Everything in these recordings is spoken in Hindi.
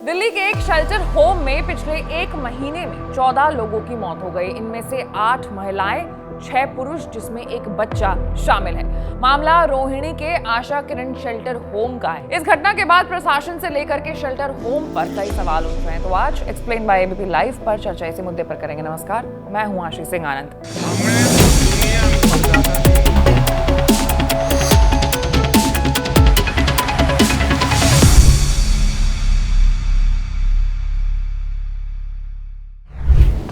दिल्ली के एक शेल्टर होम में पिछले एक महीने में 14 लोगों की मौत हो गई। इनमें से 8 महिलाएं, 6 पुरुष जिसमें एक बच्चा शामिल है। मामला रोहिणी के आशा किरण शेल्टर होम का है। इस घटना के बाद प्रशासन से लेकर के शेल्टर होम पर कई सवाल उठ रहे हैं। तो आज एक्सप्लेन बाय एबीपी लाइव पर चर्चा इसी मुद्दे पर करेंगे। नमस्कार, मैं हूं आशीष सिंह आनंद।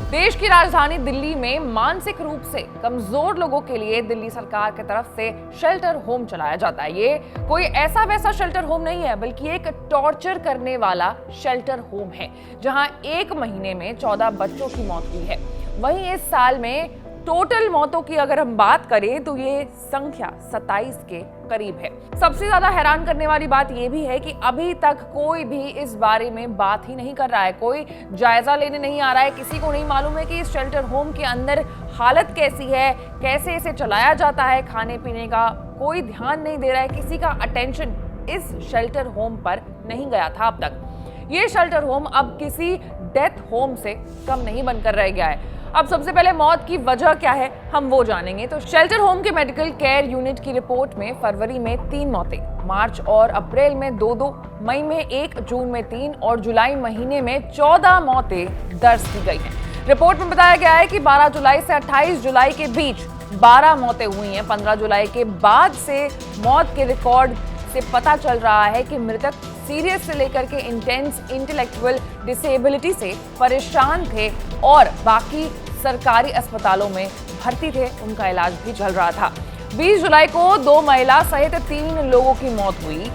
देश की राजधानी दिल्ली में मानसिक रूप से कमजोर लोगों के लिए दिल्ली सरकार की तरफ से शेल्टर होम चलाया जाता है। ये कोई ऐसा वैसा शेल्टर होम नहीं है, बल्कि एक टॉर्चर करने वाला शेल्टर होम है, जहां एक महीने में 14 बच्चों की मौत हुई है। वहीं इस साल में टोटल मौतों की अगर हम बात करें तो ये संख्या 27 के करीब है। सबसे ज्यादा हैरान करने वाली बात ये भी है कि अभी तक कोई भी इस बारे में बात ही नहीं कर रहा है, कोई जायजा लेने नहीं आ रहा है। किसी को नहीं मालूम है कि इस शेल्टर होम के अंदर हालत कैसी है, कैसे इसे चलाया जाता है, खाने पीने का कोई ध्यान नहीं दे रहा है। किसी का अटेंशन इस शेल्टर होम पर नहीं गया था अब तक। ये शेल्टर होम अब किसी डेथ होम से कम नहीं बनकर रह गया है। अब सबसे पहले मौत की वजह क्या है, हम वो जानेंगे। तो शेल्टर होम के मेडिकल केयर यूनिट की रिपोर्ट में फरवरी में 3 मौतें, मार्च और अप्रैल में 2, मई में 1, जून में 3 और जुलाई महीने में 14 मौतें दर्ज की गई हैं। रिपोर्ट में बताया गया है कि 12 जुलाई से 28 जुलाई के बीच 12 मौतें हुई हैं। 15 जुलाई के बाद से मौत के रिकॉर्ड से पता चल रहा है कि मृतक सीरियस से लेकर के इंटेंस इंटेलेक्चुअल डिसेबिलिटी से परेशान थे और बाकी सरकारी अस्पतालों में भर्ती थे, उनका इलाज भी चल रहा था। 20 जुलाई को 2 महिला सहित 3 लोगों की मौत हुई,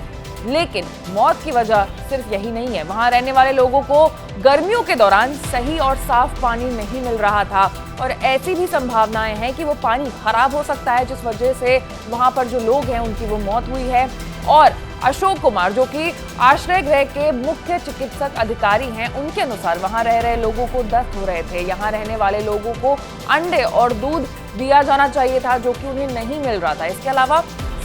लेकिन मौत की वजह सिर्फ यही नहीं है। वहां रहने वाले लोगों को गर्मियों के दौरान सही और साफ पानी नहीं मिल रहा था और ऐसी भी संभावनाएं हैं कि वो पानी खराब हो सकता है, जिस वजह से वहां पर जो लोग हैं उनकी वो मौत हुई है। और अशोक कुमार, जो कि आश्रय गृह के मुख्य चिकित्सक अधिकारी हैं, उनके अनुसार वहां रह रहे लोगों को दस्त हो रहे थे। यहाँ रहने वाले लोगों को अंडे और दूध दिया जाना चाहिए था, जो कि उन्हें नहीं मिल रहा था। इसके अलावा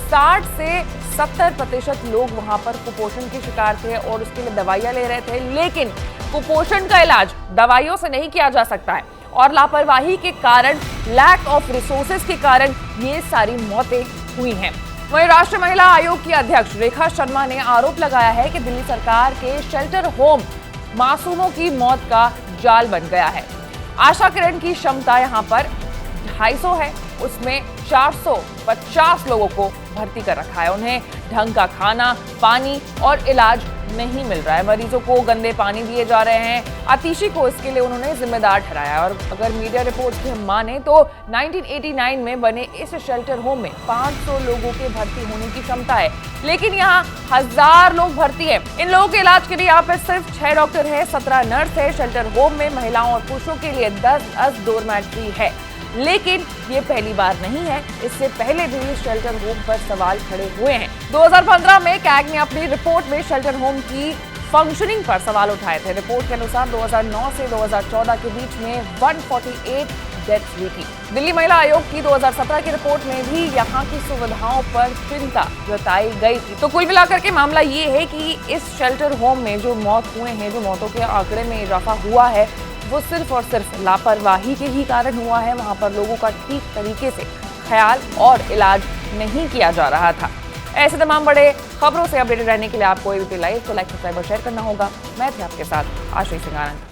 60 से 70% लोग वहां पर कुपोषण के शिकार थे और उसके लिए दवाइयां ले रहे थे, लेकिन कुपोषण का इलाज दवाइयों से नहीं किया जा सकता है और लापरवाही के कारण, लैक ऑफ रिसोर्सेज के कारण ये सारी मौतें हुई हैं। वहीं राष्ट्रीय महिला आयोग की अध्यक्ष रेखा शर्मा ने आरोप लगाया है कि दिल्ली सरकार के शेल्टर होम मासूमों की मौत का जाल बन गया है। आशा किरण की क्षमता यहां पर 250 है, उसमें 450 लोगों को भर्ती कर रखा है। उन्हें ढंग का खाना, पानी और इलाज नहीं मिल रहा है। मरीजों को गंदे पानी दिए जा रहे हैं। आतिशी को इसके लिए उन्होंने जिम्मेदार ठहराया। और अगर मीडिया रिपोर्ट्स की हम माने तो 1989 में बने इस शेल्टर होम में 500 लोगों के भर्ती होने की क्षमता है, लेकिन यहाँ 1000 लोग भर्ती हैं। इन लोगों के इलाज के लिए यहाँ पर सिर्फ 6 डॉक्टर हैं, 17 नर्स है। शेल्टर होम में महिलाओं और पुरुषों के लिए 10 डोरमैट्री है, लेकिन ये पहली बार नहीं है। इससे पहले भी इस शेल्टर होम पर सवाल खड़े हुए हैं। 2015 में कैग ने अपनी रिपोर्ट में शेल्टर होम की फंक्शनिंग पर सवाल उठाए थे। रिपोर्ट के अनुसार 2009 से 2014 के बीच में 148 डेथ्स हुई थी। दिल्ली महिला आयोग की 2017 की रिपोर्ट में भी यहाँ की सुविधाओं पर चिंता जताई गई थी। तो कुल मिलाकर के मामला ये है कि इस शेल्टर होम में जो मौत हुए हैं, जो मौतों के आंकड़े में इजाफा हुआ है, वो सिर्फ और सिर्फ लापरवाही के ही कारण हुआ है। वहां पर लोगों का ठीक तरीके से ख्याल और इलाज नहीं किया जा रहा था। ऐसे तमाम बड़े खबरों से अपडेटेड रहने के लिए आपको एबीपी लाइव को लाइक, सब्सक्राइब और शेयर करना होगा। मैं थी आपके साथ आशीष सिंह आनंद।